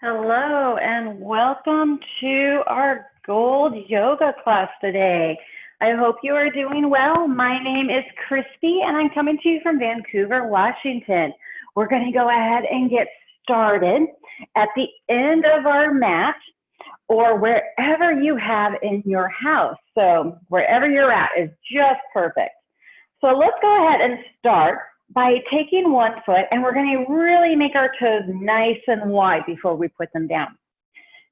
Hello and welcome to our gold yoga class today. I hope you are doing well. My name is Christy and I'm coming to you from Vancouver, Washington. We're going to go ahead and get started at the end of our mat or wherever you have in your house. So wherever you're at is just perfect. So let's go ahead and start by taking one foot, and we're going to really make our toes nice and wide before we put them down.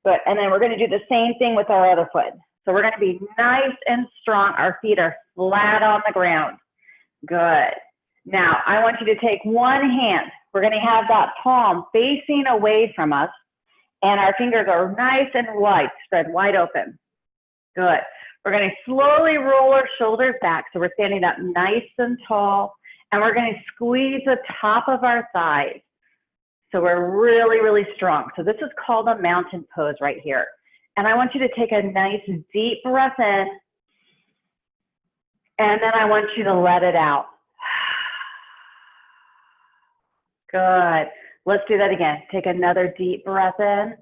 Good, and then we're going to do the same thing with our other foot. So we're going to be nice and strong. Our feet are flat on the ground. Good. Now, I want you to take one hand. We're going to have that palm facing away from us, and our fingers are nice and wide, spread wide open. Good. We're going to slowly roll our shoulders back, so we're standing up nice and tall. And we're going to squeeze the top of our thighs. So we're really, really strong. So this is called a mountain pose right here. And I want you to take a nice deep breath in. And then I want you to let it out. Good. Let's do that again. Take another deep breath in.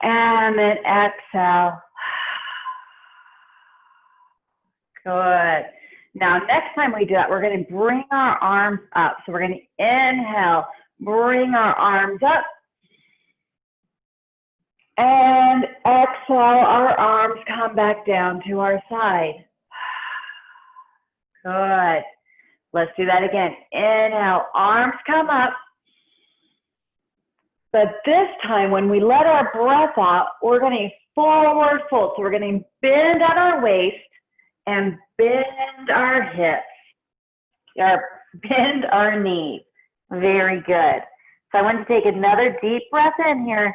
And then exhale. Good. Now, next time we do that, we're going to bring our arms up. So we're going to inhale, bring our arms up, and exhale, our arms come back down to our side. Good. Let's do that again. Inhale, arms come up. But this time, when we let our breath out, we're going to forward fold. So we're going to bend at our waist and bend our hips, or bend our knees. Very good. So I want to take another deep breath in here,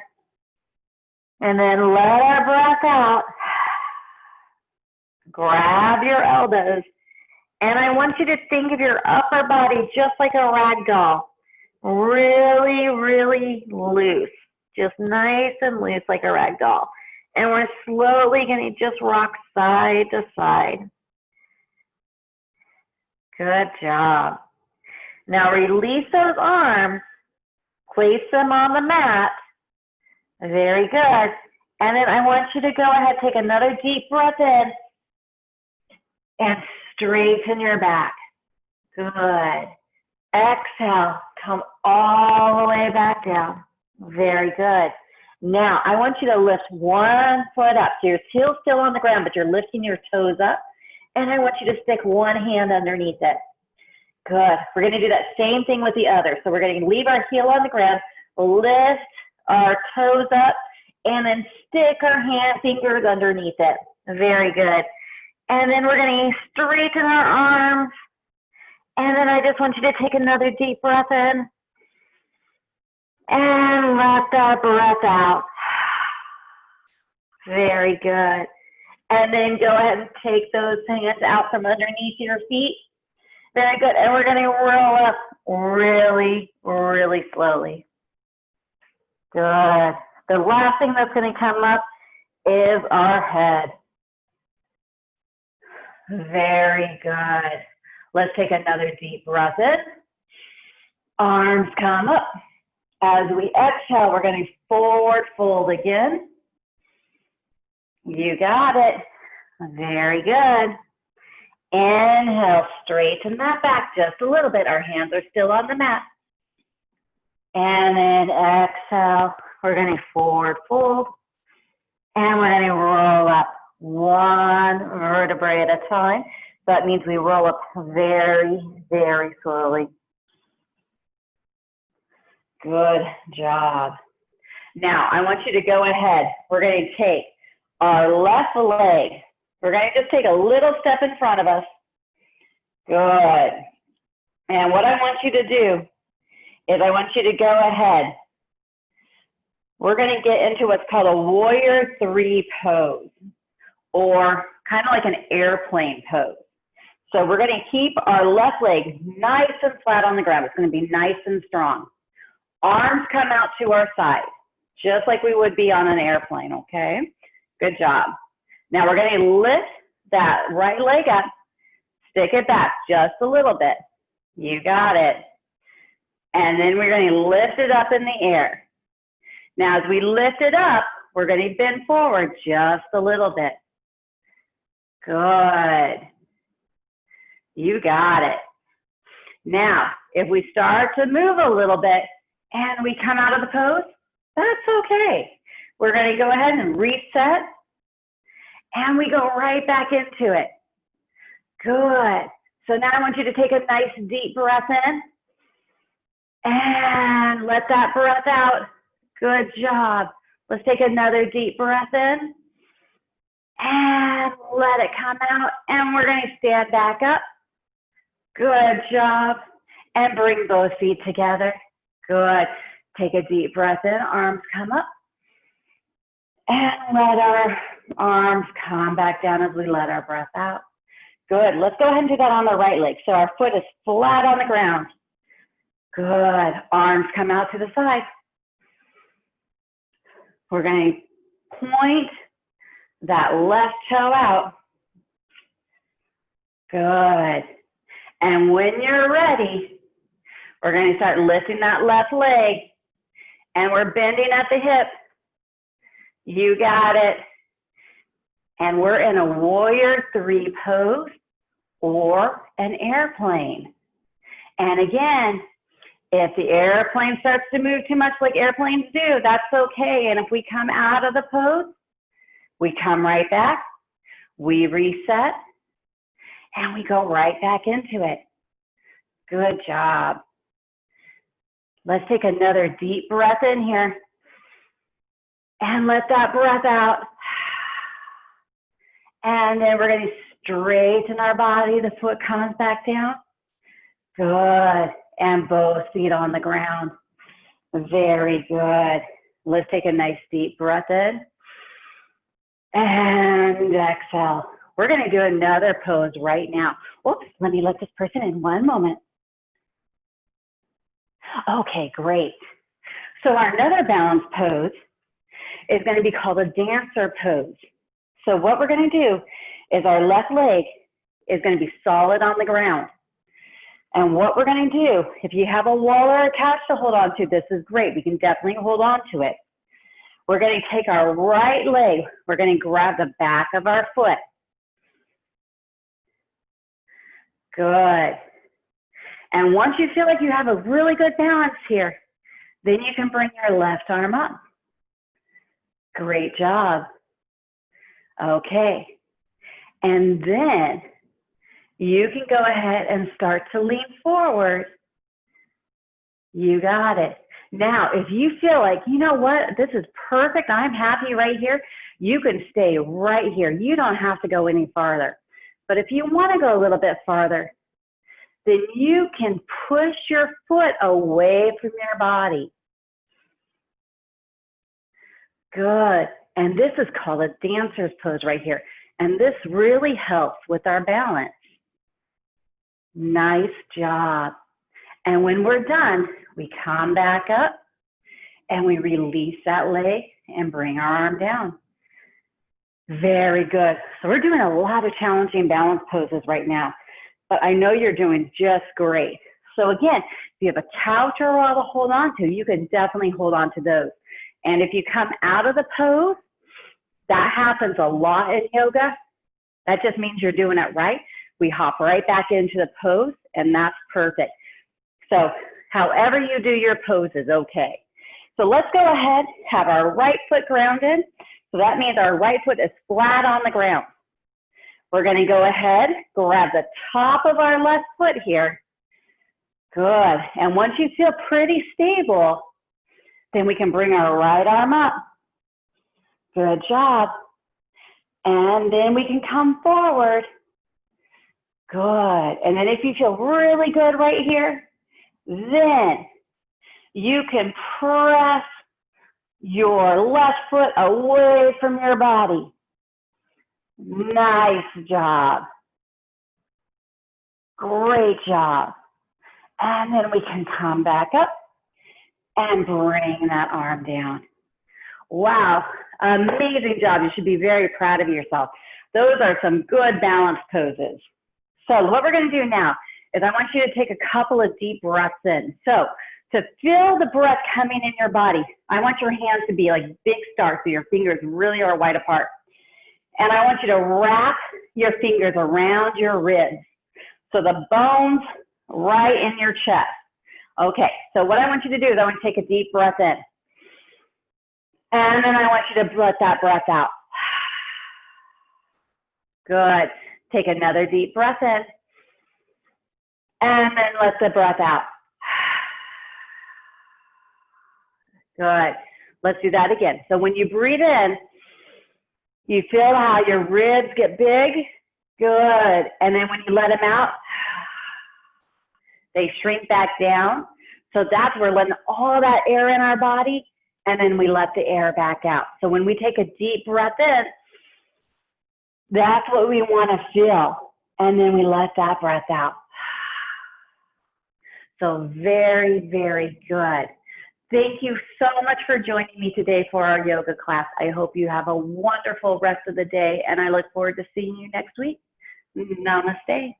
and then let our breath out. Grab your elbows, and I want you to think of your upper body just like a rag doll. Really, really loose. Just nice and loose like a rag doll. And we're slowly going to just rock side to side. Good job. Now release those arms. Place them on the mat. Very good. And then I want you to go ahead, take another deep breath in. And straighten your back. Good. Exhale. Come all the way back down. Very good. Now, I want you to lift one foot up. So your heel's still on the ground, but you're lifting your toes up. And I want you to stick one hand underneath it. Good. We're going to do that same thing with the other. So we're going to leave our heel on the ground, lift our toes up, and then stick our fingers underneath it. Very good. And then we're going to straighten our arms. And then I just want you to take another deep breath in. And let that breath out. Very good. And then go ahead and take those hands out from underneath your feet. Very good. And we're going to roll up really, really slowly. Good. The last thing that's going to come up is our head. Very good. Let's take another deep breath in. Arms come up. As we exhale, we're going to forward fold again. You got it. Very good. Inhale, straighten that back just a little bit. Our hands are still on the mat. And then exhale, we're going to forward fold. And we're going to roll up one vertebrae at a time. That means we roll up very, very slowly. Good job. Now, I want you to go ahead. We're going to take our left leg. We're going to just take a little step in front of us. Good. And what I want you to do is I want you to go ahead. We're going to get into what's called a warrior three pose, or kind of like an airplane pose. So we're going to keep our left leg nice and flat on the ground. It's going to be nice and strong. Arms come out to our side, just like we would be on an airplane, okay? Good job. Now we're going to lift that right leg up, stick it back just a little bit. You got it. And then we're going to lift it up in the air. Now, as we lift it up, we're going to bend forward just a little bit. Good. You got it. Now, if we start to move a little bit and we come out of the pose, that's okay. We're going to go ahead and reset, and we go right back into it. Good. So now I want you to take a nice deep breath in and let that breath out. Good job. Let's take another deep breath in and let it come out, and we're going to stand back up. Good job. And bring both feet together. Good. Take a deep breath in, arms come up. And let our arms come back down as we let our breath out. Good. Let's go ahead and do that on the right leg. So our foot is flat on the ground. Good. Arms come out to the side. We're going to point that left toe out. Good. And when you're ready, we're going to start lifting that left leg, and we're bending at the hip. You got it. And we're in a warrior three pose or an airplane. And again, if the airplane starts to move too much like airplanes do, that's okay. And if we come out of the pose, we come right back, we reset, and we go right back into it. Good job. Let's take another deep breath in here and let that breath out. And then we're going to straighten our body. The foot comes back down. Good. And both feet on the ground. Very good. Let's take a nice deep breath in. And exhale. We're going to do another pose right now. Oops, let me let this person in one moment. Okay, great. So our another balance pose is going to be called a dancer pose. So what we're going to do is our left leg is going to be solid on the ground. And what we're going to do, if you have a wall or a couch to hold on to, this is great. We can definitely hold on to it. We're going to take our right leg. We're going to grab the back of our foot. Good. And once you feel like you have a really good balance here, then you can bring your left arm up. Great job. Okay. And then you can go ahead and start to lean forward. You got it. Now, if you feel like, you know what, this is perfect, I'm happy right here, you can stay right here. You don't have to go any farther. But if you want to go a little bit farther, then you can push your foot away from your body. Good. And this is called a dancer's pose right here. And this really helps with our balance. Nice job. And when we're done, we come back up and we release that leg and bring our arm down. Very good. So we're doing a lot of challenging balance poses right now, but I know you're doing just great. So again, if you have a couch or a wall to hold on to, you can definitely hold on to those. And if you come out of the pose, that happens a lot in yoga. That just means you're doing it right. We hop right back into the pose, and that's perfect. So however you do your pose is okay. So let's go ahead, have our right foot grounded. So that means our right foot is flat on the ground. We're going to go ahead, grab the top of our left foot here. Good. And once you feel pretty stable, then we can bring our right arm up. Good job. And then we can come forward. Good. And then if you feel really good right here, then you can press your left foot away from your body. Nice job. Great job. And then we can come back up and bring that arm down. Wow, amazing job. You should be very proud of yourself. Those are some good balance poses. So what we're going to do now is I want you to take a couple of deep breaths in. So to feel the breath coming in your body. I want your hands to be like big stars, so your fingers really are wide apart. And I want you to wrap your fingers around your ribs, so the bones right in your chest. Okay, so what I want you to do is I want you to take a deep breath in. And then I want you to let that breath out. Good. Take another deep breath in. And then let the breath out. Good. Let's do that again. So when you breathe in, you feel how your ribs get big. Good. And then when you let them out, they shrink back down. So that's where we're letting all that air in our body, and then we let the air back out. So when we take a deep breath in, that's what we want to feel. And then we let that breath out. So very, very good. Thank you so much for joining me today for our yoga class. I hope you have a wonderful rest of the day, and I look forward to seeing you next week. Namaste.